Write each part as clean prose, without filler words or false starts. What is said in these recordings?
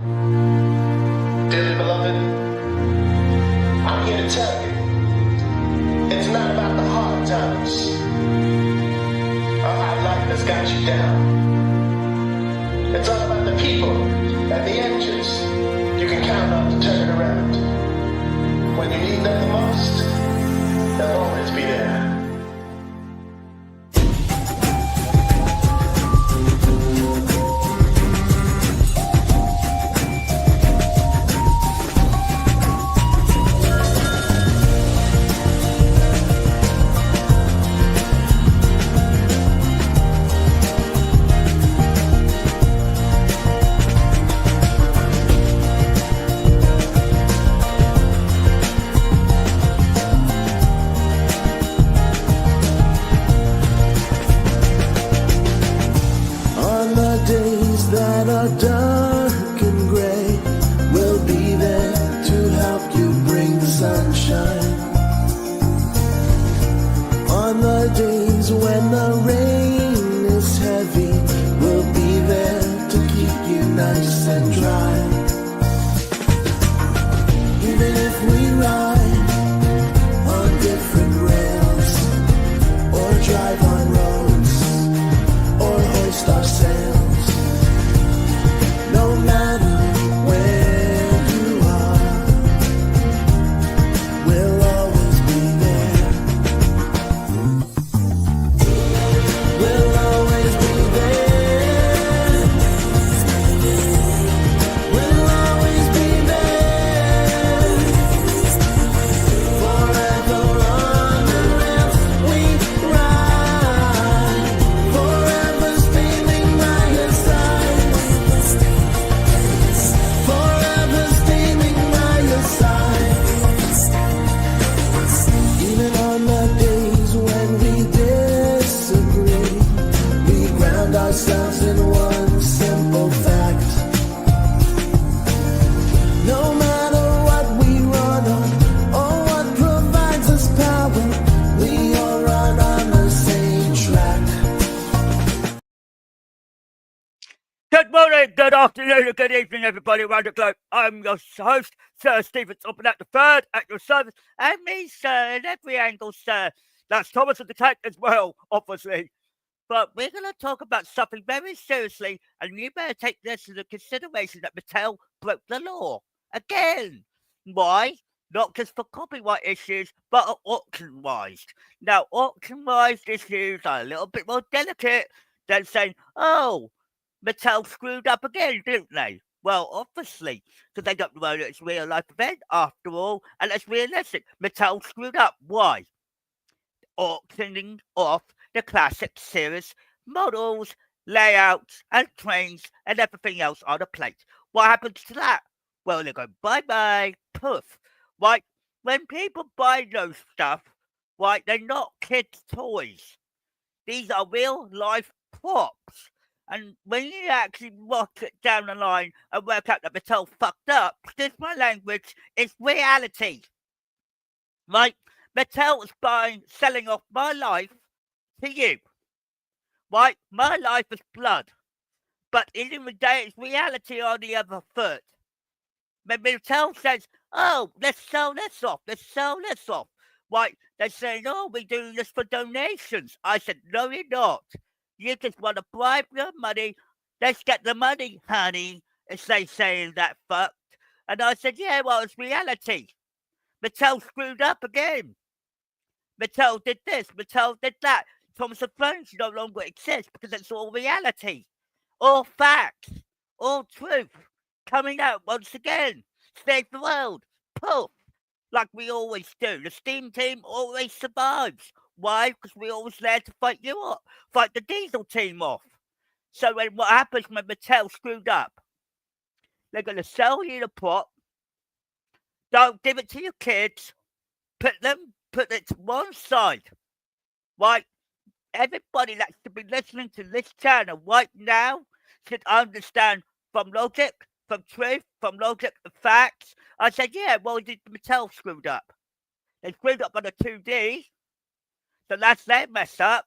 Dearly beloved, I'm here to tell you, it's not about the hard times or how life has got you down. It's all about the people and the angels you can count on to turn it around. When you need them the most, they'll always be there. Dark and gray, we'll be there to help you bring the sunshine. On the days when the rain is heavy, we'll be there to keep you nice and dry. Even if we ride on different rails, or drive on roads, or hoist our sails, no matter where you are, we'll always be there. We'll always be there. We'll always be there. Forever on the rails we ride. Forever steaming by your side. Forever steaming by your side. Even on the days when we disagree, we ground ourselves in one simple fact. No matter what we run on, or what provides us power, we all run on the same track. Good morning, good afternoon, and good evening, everybody around the globe. I'm your host, Sir Stephen Topham the Third, at your service, and me, sir, in every angle, sir. That's Thomas the Tank as well, obviously. But we're going to talk about something very seriously, and you better take this into consideration that Mattel broke the law. Again. Why? Not just for copyright issues, but auction-wise. Now, auction-wise issues are a little bit more delicate than saying, oh, Mattel screwed up again, didn't they? Well, obviously, because they don't know that it's a real-life event, after all, and it's realistic. Mattel screwed up. Why? Auctioning off the classic series models, layouts, and trains, and everything else on the plate. What happens to that? Well, they go bye-bye, poof. Right? When people buy those stuff, right, they're not kids' toys. These are real-life props. And when you actually watch it down the line and work out that Mattel fucked up, excuse my language, it's reality. Right? Mattel is selling off my life to you. Right? My life is blood. But in the day, it's reality on the other foot. When Mattel says, oh, let's sell this off, let's sell this off. Right? They're saying, oh, we're doing this for donations. I said, no, you're not. You just want to bribe your money. Let's get the money, honey, as they say in that fucked. And I said, yeah, well, it's reality. Mattel screwed up again. Mattel did this, Mattel did that. Thomas and Friends no longer exists because it's all reality. All facts. All truth. Coming out once again. Save the world. Poof. Like we always do. The Steam team always survives. Why? Because we're always there to fight you up. Fight the Diesel team off. So when what happens when Mattel screwed up? They're going to sell you the prop. Don't give it to your kids. Put it to one side. Right? Everybody that should be listening to this channel right now should understand from logic, from truth, from logic and facts. I said, yeah, well, did Mattel screwed up? They screwed up on the 2D. So that's their mess up.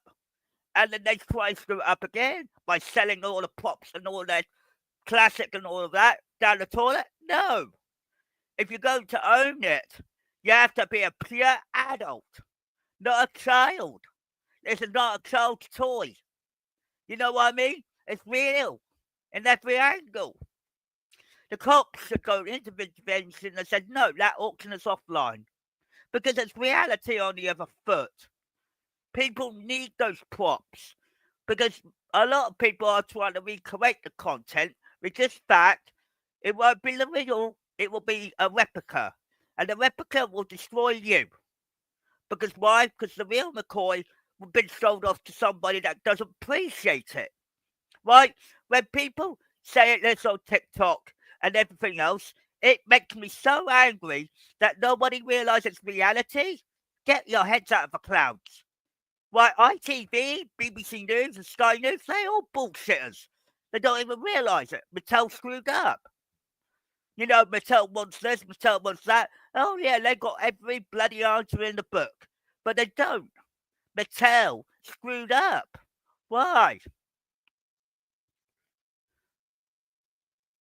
And then they try and screw it up again by selling all the props and all that classic and all of that down the toilet? No. If you're going to own it, you have to be a pure adult, not a child. This is not a child's toy. You know what I mean? It's real in every angle. The cops should go into the intervention and said, no, that auction is offline. Because it's reality on the other foot. People need those props. Because a lot of people are trying to recreate the content with this fact, it won't be the real, it will be a replica. And the replica will destroy you. Because why? Because the real McCoy will be sold off to somebody that doesn't appreciate it. Right? When people say this on TikTok and everything else, it makes me so angry that nobody realises reality. Get your heads out of the clouds. Right, ITV, BBC News and Sky News, they're all bullshitters. They don't even realise it. Mattel screwed up. You know, Mattel wants this, Mattel wants that. Oh yeah, they got every bloody answer in the book. But they don't. Mattel screwed up. Why?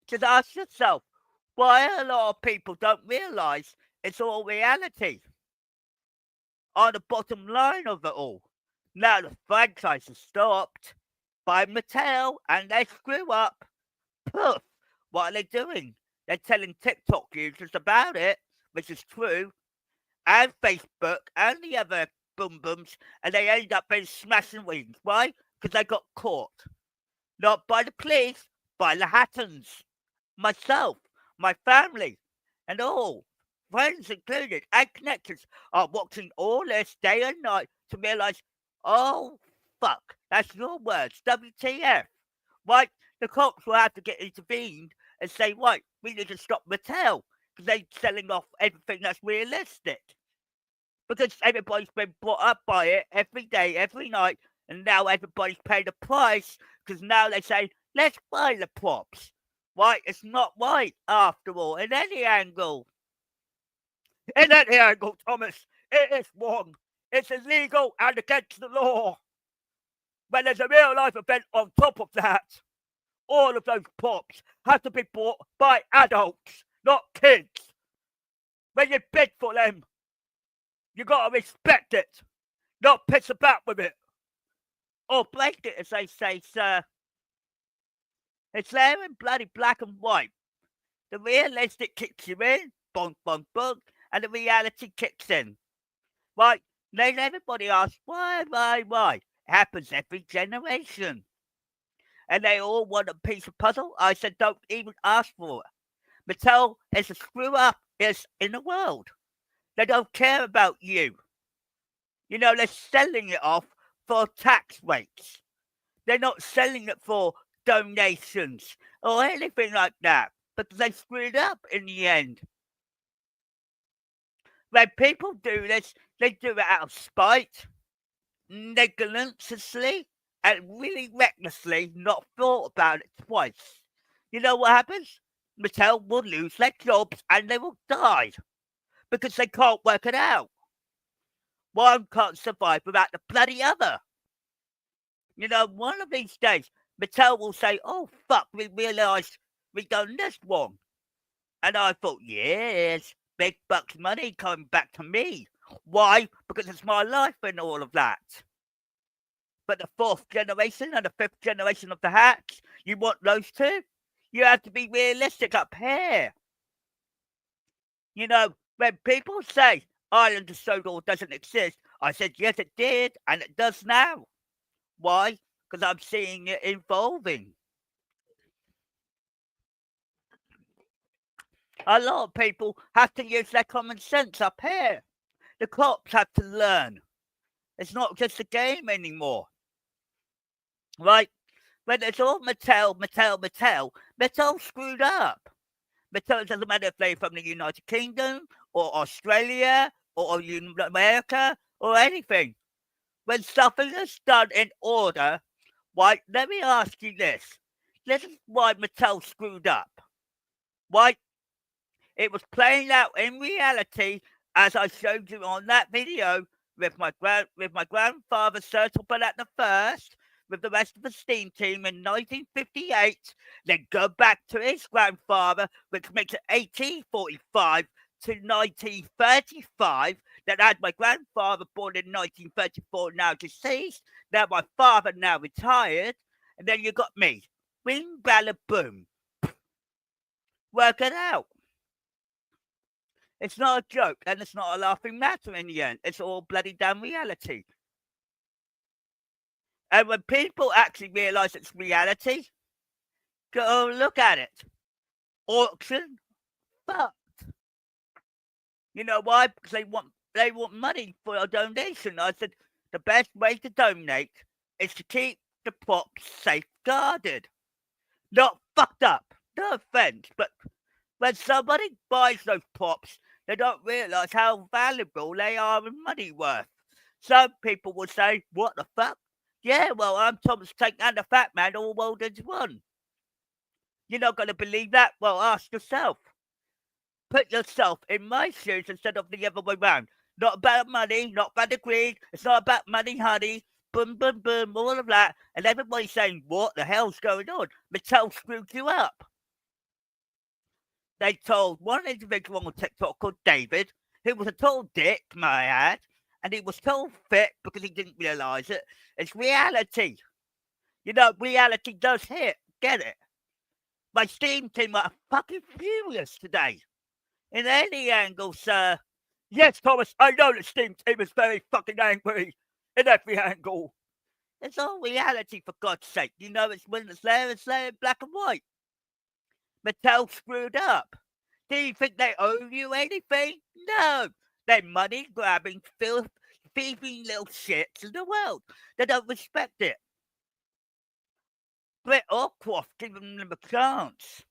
Just ask yourself, why a lot of people don't realise it's all reality. On the bottom line of it all. Now the franchise is stopped by Mattel and they screw up. Poof! What are they doing? They're telling TikTok users about it, which is true, and Facebook and the other boom booms, and they end up being smashing wings. Why? Because they got caught. Not by the police, by the Hattons. Myself, my family, and all, friends included, and connections, are watching all this day and night to realise, oh, fuck, that's your words, WTF. Right? The cops will have to get intervened and say, right, we need to stop Mattel because they're selling off everything that's realistic. Because everybody's been brought up by it every day, every night, and now everybody's paid a price because now they say, let's buy the props. Right? It's not right, after all, in any angle. In any angle, Thomas, it is wrong. It's illegal and against the law. When there's a real life event on top of that, all of those props have to be bought by adults, not kids. When you bid for them, you gotta respect it, not piss about with it. Or break it, as they say, sir. It's there in bloody black and white. The realistic kicks you in, bonk, bonk, bonk, and the reality kicks in. Right? Then everybody asks, why? It happens every generation. And they all want a piece of puzzle. I said, don't even ask for it. Mattel is a screw-up in the world. They don't care about you. You know, they're selling it off for tax rates. They're not selling it for donations or anything like that. But they screwed up in the end. When people do this, they do it out of spite, negligently, and really recklessly, not thought about it twice. You know what happens? Mattel will lose their jobs and they will die because they can't work it out. One can't survive without the bloody other. You know, one of these days, Mattel will say, oh, fuck, we realised we've done this wrong. And I thought, yes, big bucks money coming back to me. Why? Because it's my life and all of that. But the fourth generation and the fifth generation of the hats, you want those two? You have to be realistic up here. You know, when people say Island of Sodor doesn't exist, I said, yes, it did, and it does now. Why? Because I'm seeing it evolving. A lot of people have to use their common sense up here. The cops have to learn. It's not just a game anymore. Right? When it's all Mattel screwed up. Mattel doesn't matter if they're from the United Kingdom or Australia or America or anything. When something is done in order, right, let me ask you this. This is why Mattel screwed up. Right? It was playing out in reality, as I showed you on that video with my grandfather, Sir Topham the First, with the rest of the steam team in 1958, then go back to his grandfather, which makes it 1845 to 1935, then had my grandfather born in 1934, now deceased, now my father now retired, and then you got me. Bing, balla, boom. Work it out. It's not a joke, and it's not a laughing matter in the end. It's all bloody damn reality. And when people actually realise it's reality, go look at it. Auction, fucked. You know why? Because they want money for a donation. I said the best way to donate is to keep the props safeguarded, not fucked up. No offence, but when somebody buys those props, they don't realise how valuable they are in money worth. Some people will say, what the fuck? Yeah, well, I'm Thomas Tank and the Fat Man all rolled into one. You're not going to believe that? Well, ask yourself. Put yourself in my shoes instead of the other way round. Not about money, not about the greed. It's not about money, honey. Boom, boom, boom, all of that. And everybody's saying, what the hell's going on? Mattel screwed you up. They told one individual on TikTok called David, who was a total dick, may I add, and he was told fit because he didn't realise it. It's reality. You know, reality does hit. Get it? My steam team are fucking furious today. In any angle, sir. Yes, Thomas, I know the steam team is very fucking angry. In every angle. It's all reality, for God's sake. You know, it's when it's there in black and white. Mattel screwed up. Do you think they owe you anything? No. They're money-grabbing, thieving little shits in the world. They don't respect it. Britt Orcroft gave them a chance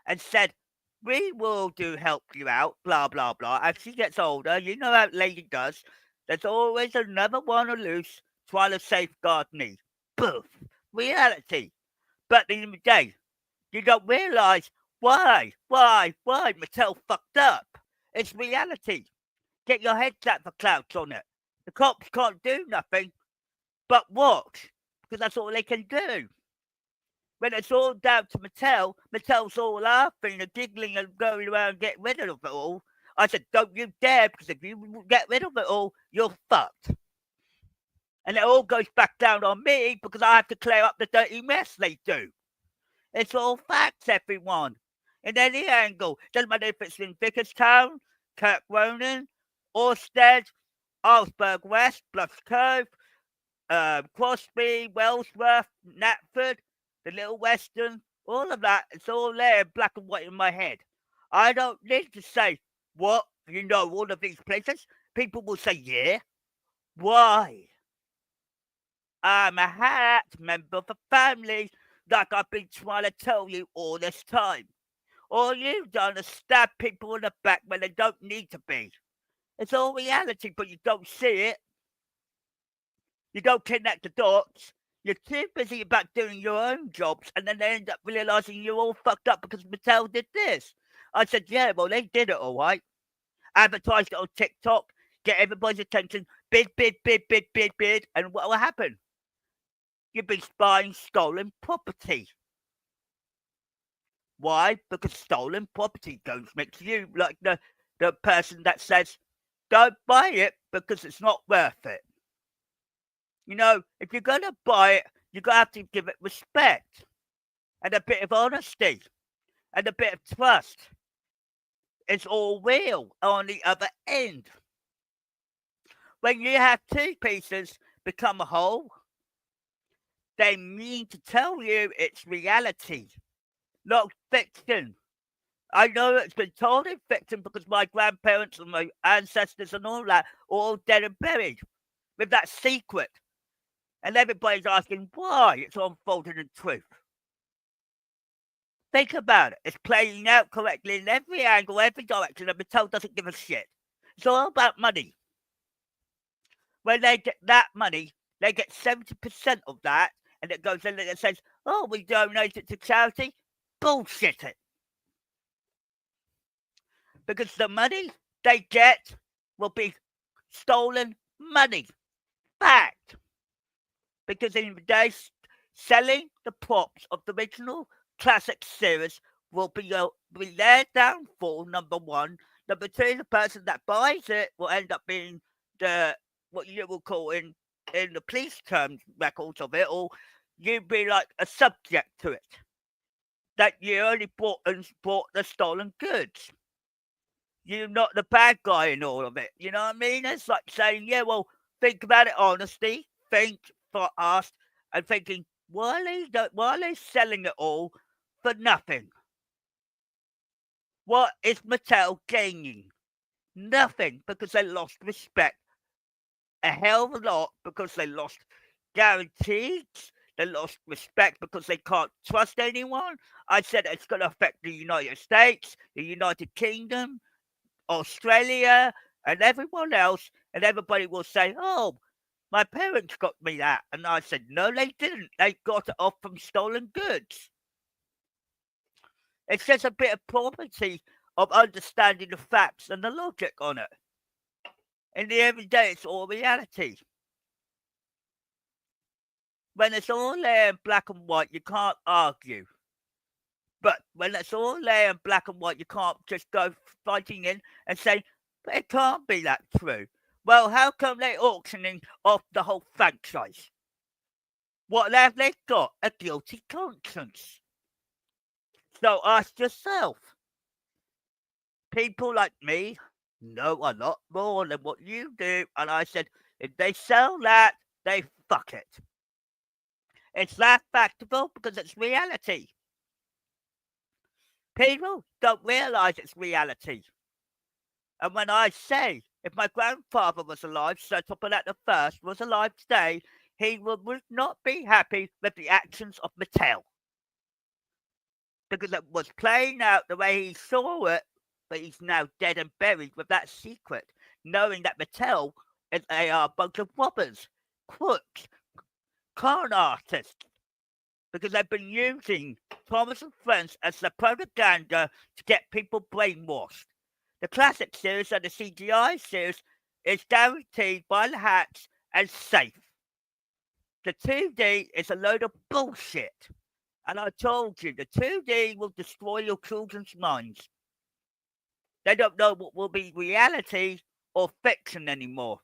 and said, we will help you out, blah, blah, blah. As she gets older, you know how lady does. There's always another one loose trying to safeguard me. Poof. Reality. But at the end of the day, you don't realise why Mattel fucked up. It's reality. Get your head out for clouds on it. The cops can't do nothing but watch, because that's all they can do. When it's all down to Mattel, Mattel's all laughing and giggling and going around and getting rid of it all. I said, don't you dare, because if you get rid of it all, you're fucked. And it all goes back down on me because I have to clear up the dirty mess they do. It's all facts, everyone. In any angle. Doesn't matter if it's in Vickerstown, Kirk Ronan, Orsted, Arlesburg West, Bluffs Cove, Crosby, Wellsworth, Knapford, the Little Western, all of that. It's all there in black and white in my head. I don't need to say, what? You know all of these places? People will say, yeah. Why? I'm a Hat member of the family, like I've been trying to tell you all this time. All you've done is stab people in the back when they don't need to be. It's all reality, but you don't see it. You don't connect the dots. You're too busy about doing your own jobs, and then they end up realising you're all fucked up because Mattel did this. I said, yeah, well, they did it all right. Advertised it on TikTok, get everybody's attention, bid, and what will happen? You've been buying stolen property. Why? Because stolen property makes you like the person that says, don't buy it because it's not worth it. You know, if you're going to buy it, you're going to have to give it respect and a bit of honesty and a bit of trust. It's all real on the other end. When you have two pieces become a whole, they mean to tell you it's reality, not fiction. I know it's been told in fiction because my grandparents and my ancestors and all that are all dead and buried with that secret. And everybody's asking why it's unfolding in truth. Think about it. It's playing out correctly in every angle, every direction, and Mattel doesn't give a shit. It's all about money. When they get that money, they get 70% of that, and it goes in and it says, oh, we donate it to charity. Bullshit it. Because the money they get will be stolen money. Fact. because in the day, selling the props of the original classic series will be their downfall, number one. Number two, the person that buys it will end up being what you will call in the police terms records of it, or you'd be like a subject to it. That you only bought the stolen goods. You're not the bad guy in all of it. You know what I mean? It's like saying, yeah, well, think about it honestly, think fast, and thinking, why are they selling it all for nothing? What is Mattel gaining? Nothing, because they lost respect a hell of a lot, because they lost guarantees. They lost respect because they can't trust anyone. I said it's going to affect the United States, the United Kingdom, Australia, and everyone else. And everybody will say, oh, my parents got me that. And I said, no, they didn't. They got it off from stolen goods. It's just a bit of property of understanding the facts and the logic on it. In the everyday, it's all reality. When it's all there in black and white, you can't argue. But when it's all there in black and white, you can't just go fighting in and say, but it can't be that true. Well, how come they're auctioning off the whole franchise? What have they got? A guilty conscience. So ask yourself. People like me know a lot more than what you do. And I said, if they sell that, they fuck it. It's that factable because it's reality. People don't realise it's reality. And when I say, if my grandfather was alive, Sir Topham I was alive today, he would not be happy with the actions of Mattel. Because it was playing out the way he saw it, but he's now dead and buried with that secret, knowing that Mattel they are a bunch of robbers, crooks, con artists, because they've been using Thomas and Friends as the propaganda to get people brainwashed. The classic series and the CGI series is guaranteed by the hats and safe. The 2D is a load of bullshit. And I told you, the 2D will destroy your children's minds. They don't know what will be reality or fiction anymore.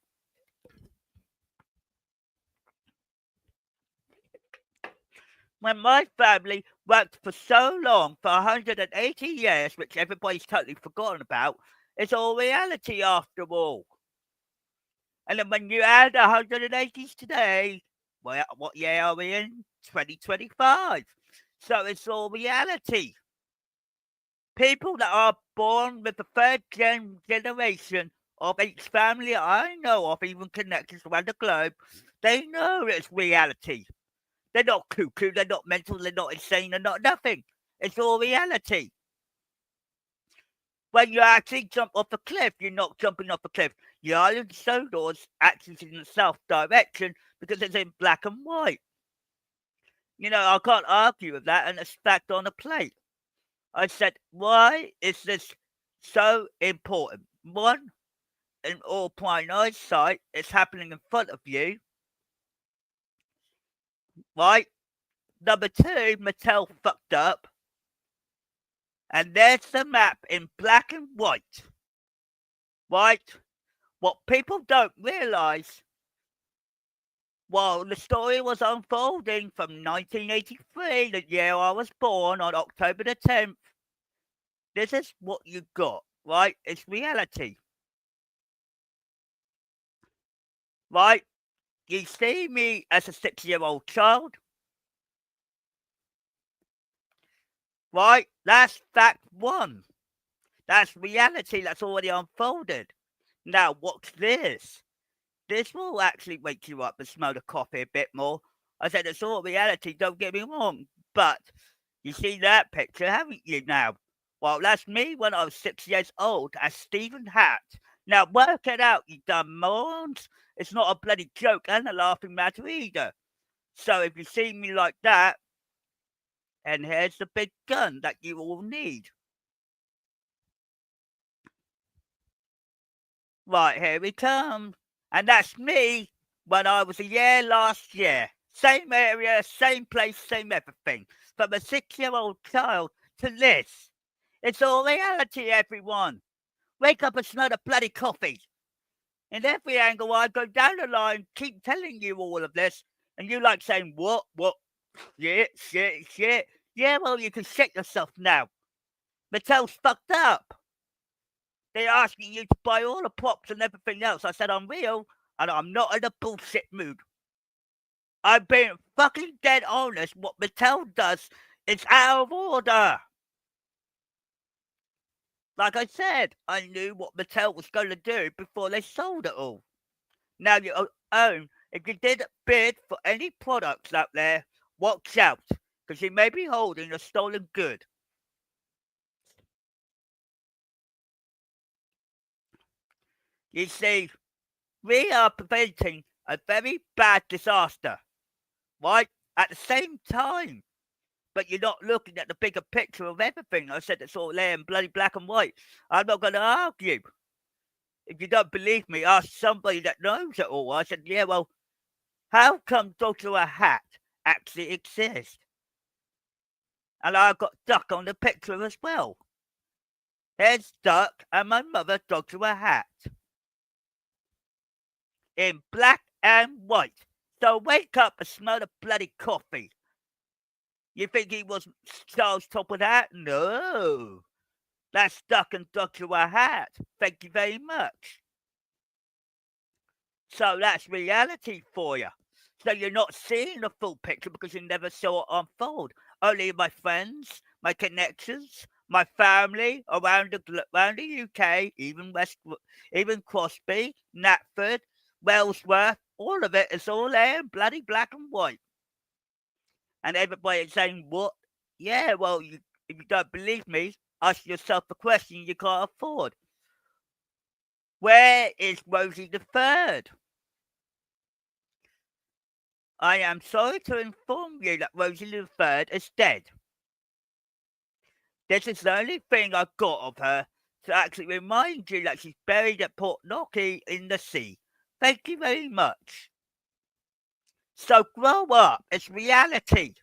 When my family worked for so long, for 180 years, which everybody's totally forgotten about, it's all reality after all. And then when you add 180s today, well, what year are we in? 2025. So it's all reality. People that are born with the third generation of each family I know of, even connections around the globe, they know it's reality. They're not cuckoo, they're not mental, they're not insane, they're not nothing. It's all reality. When you actually jump off a cliff, you're not jumping off a cliff. The island Sodor's actually in the south direction because it's in black and white. You know, I can't argue with that, and it's stacked on a plate. I said, why is this so important? One, in all plain eyesight, it's happening in front of you. Right? Number two, Mattel fucked up. And there's the map in black and white. Right? What people don't realise, while the story was unfolding from 1983, the year I was born, on October the 10th, this is what you got, right? It's reality. Right? You see me as a 6-year-old child. Right? That's fact one. That's reality that's already unfolded. Now, what's this? This will actually wake you up and smell the coffee a bit more. I said it's all reality, don't get me wrong. But you see that picture, haven't you now? Well, that's me when I was 6 years old as Stephen Hatt. Now, work it out, you dumb morons. It's not a bloody joke and a laughing matter either. So if you see me like that, and here's the big gun that you all need. Right, here we come. And that's me when I was a year last year. Same area, same place, same everything. From a 6-year-old child to this. It's all reality, everyone. Wake up and smell the bloody coffee. In every angle, I go down the line, keep telling you all of this, and you like saying, what, shit. Yeah, well, you can shit yourself now. Mattel's fucked up. They're asking you to buy all the props and everything else. I said, I'm real, and I'm not in a bullshit mood. I'm being fucking dead honest. What Mattel does is out of order. Like I said, I knew what Mattel was going to do before they sold it all. Now you own, if you did bid for any products out there, watch out, because you may be holding a stolen good. You see, we are preventing a very bad disaster, right? At the same time, but you're not looking at the bigger picture of everything. I said it's all there in bloody black and white. I'm not going to argue. If you don't believe me, ask somebody that knows it all. I said, yeah, well, how come Dowager Hatt actually exists? And I've got Duck on the picture as well. Here's Duck and my mother, Dowager Hatt. In black and white. So wake up and smell the bloody coffee. You think he was Charles Topham? No. That's Duck and Dowager Hatt. Thank you very much. So that's reality for you. So you're not seeing the full picture because you never saw it unfold. Only my friends, my connections, my family around the UK, even Crosby, Knapford, Wellsworth, all of it is all there in bloody black and white. And everybody is saying, what? Yeah, well, if you don't believe me, ask yourself the question you can't afford. Where is Rosie III? I am sorry to inform you that Rosie III is dead. This is the only thing I've got of her to actually remind you that she's buried at Port Knocky in the sea. Thank you very much. So grow up. It's reality.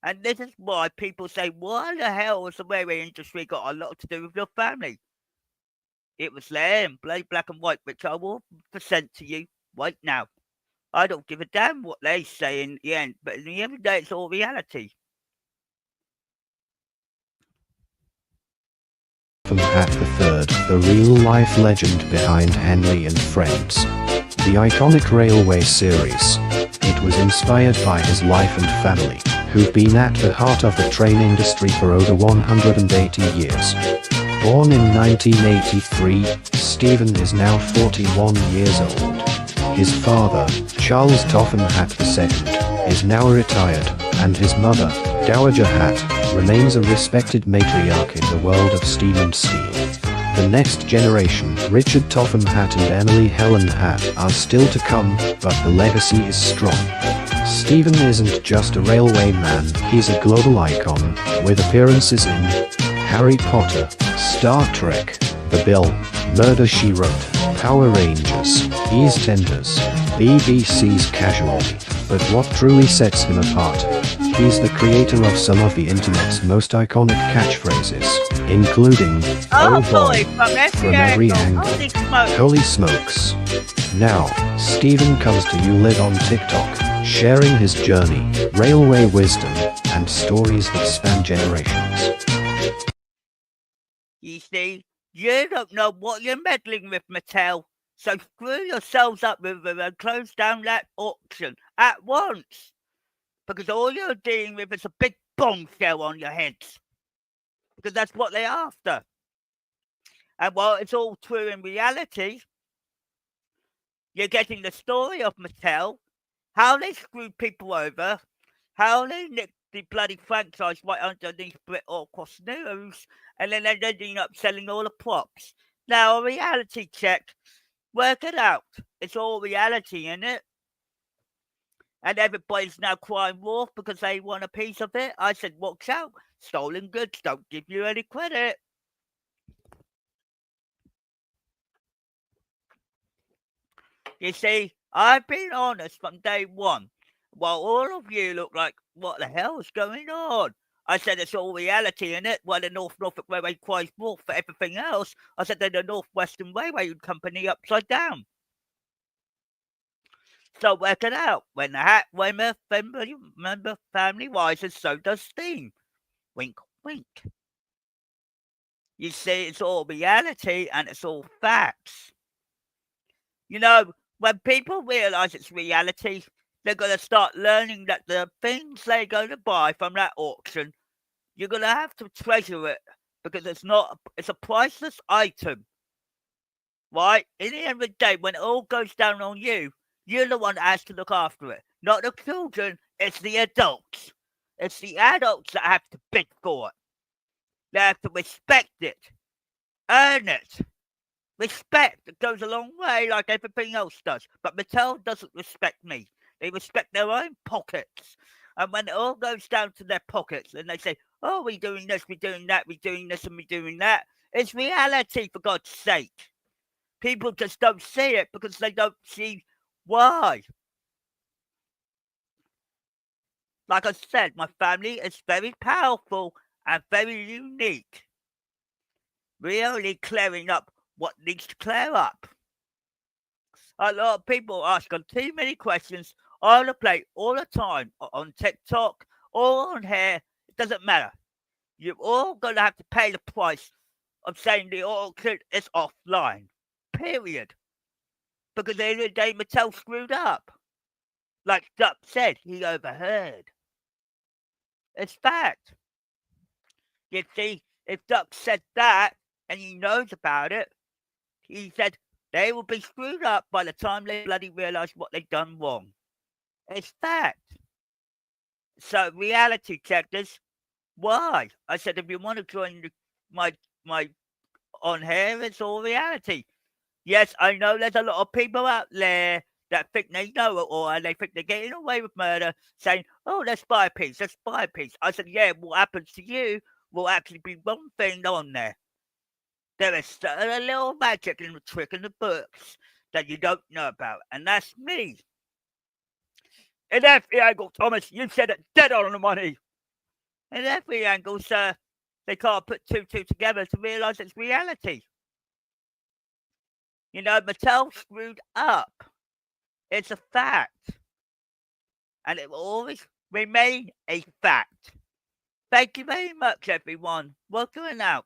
And this is why people say, why the hell has the railway industry got a lot to do with your family? It was there in bloody black and white, which I will present to you right now. I don't give a damn what they say in the end, but in the end of the day, it's all reality. Topham Hatt III, the real-life legend behind Henley and Friends. The iconic railway series. It was inspired by his life and family, who've been at the heart of the train industry for over 180 years. Born in 1983, Stephen is now 41 years old. His father, Charles Topham Hatt II, is now retired, and his mother, Dowager Hatt, remains a respected matriarch in the world of steam and steel. The next generation, Richard Topham Hatt and Emily Helen Hatt, are still to come, but the legacy is strong. Stephen isn't just a railway man, he's a global icon, with appearances in Harry Potter, Star Trek, The Bill, Murder, She Wrote, Power Rangers, EastEnders, BBC's Casualty. But what truly sets him apart? He's the creator of some of the internet's most iconic catchphrases, including "Oh boy," from every angle. Holy smokes. Now, Stephen comes to you live on TikTok, sharing his journey, railway wisdom, and stories that span generations. You see, you don't know what you're meddling with, Mattel. So screw yourselves up with them and close down that auction at once. Because all you're dealing with is a big bombshell on your heads. Because that's what they're after. And while it's all true in reality, you're getting the story of Mattel, how they screwed people over, how they nicked the bloody franchise right underneath Brit or across news, and then they're ending up selling all the props. Now, a reality check. Work it out. It's all reality, isn't it? And everybody's now crying wolf because they want a piece of it. I said, watch out. Stolen goods don't give you any credit. You see, I've been honest from day one. While all of you look like, what the hell is going on? I said it's all reality in it. While the Norfolk Railway cries wolf for everything else, I said they're the North Western Railway Company upside down. So work it out. When the hat member family rises, so does steam. Wink, wink. You see, it's all reality and it's all facts. You know, when people realise it's reality, they're going to start learning that the things they're going to buy from that auction, you're going to have to treasure it because it's a priceless item. Right? In the end of the day, when it all goes down on you, you're the one that has to look after it. Not the children, it's the adults. It's the adults that have to bid for it. They have to respect it. Earn it. Respect goes a long way like everything else does. But Mattel doesn't respect me. They respect their own pockets. And when it all goes down to their pockets and they say, oh, we're doing this, we're doing that, we're doing this and we're doing that, it's reality, for God's sake. People just don't see it because they don't see why. Like I said, my family is very powerful and very unique. We're only clearing up what needs to clear up. A lot of people ask on too many questions on the plate all the time, on TikTok or on here. It doesn't matter. You're all going to have to pay the price of saying the auction is offline. Period. Because at the end of the day, Mattel screwed up. Like Duck said, he overheard. It's fact. You see, if Duck said that and he knows about it, he said they will be screwed up by the time they bloody realise what they've done wrong. It's fact. So reality checkers, why? I said if you want to join my on here, it's all reality. Yes, I know there's a lot of people out there that think they know it all and they think they're getting away with murder, saying, oh, let's buy a piece, let's buy a piece. I said, yeah, what happens to you will actually be one thing on there. There is a little magic and a trick in the books that you don't know about, and that's me. In every angle, Thomas, you said it dead on the money. In every angle, sir, they can't put two together to realise it's reality. You know, Mattel screwed up. It's a fact. And it will always remain a fact. Thank you very much, everyone. Welcome out.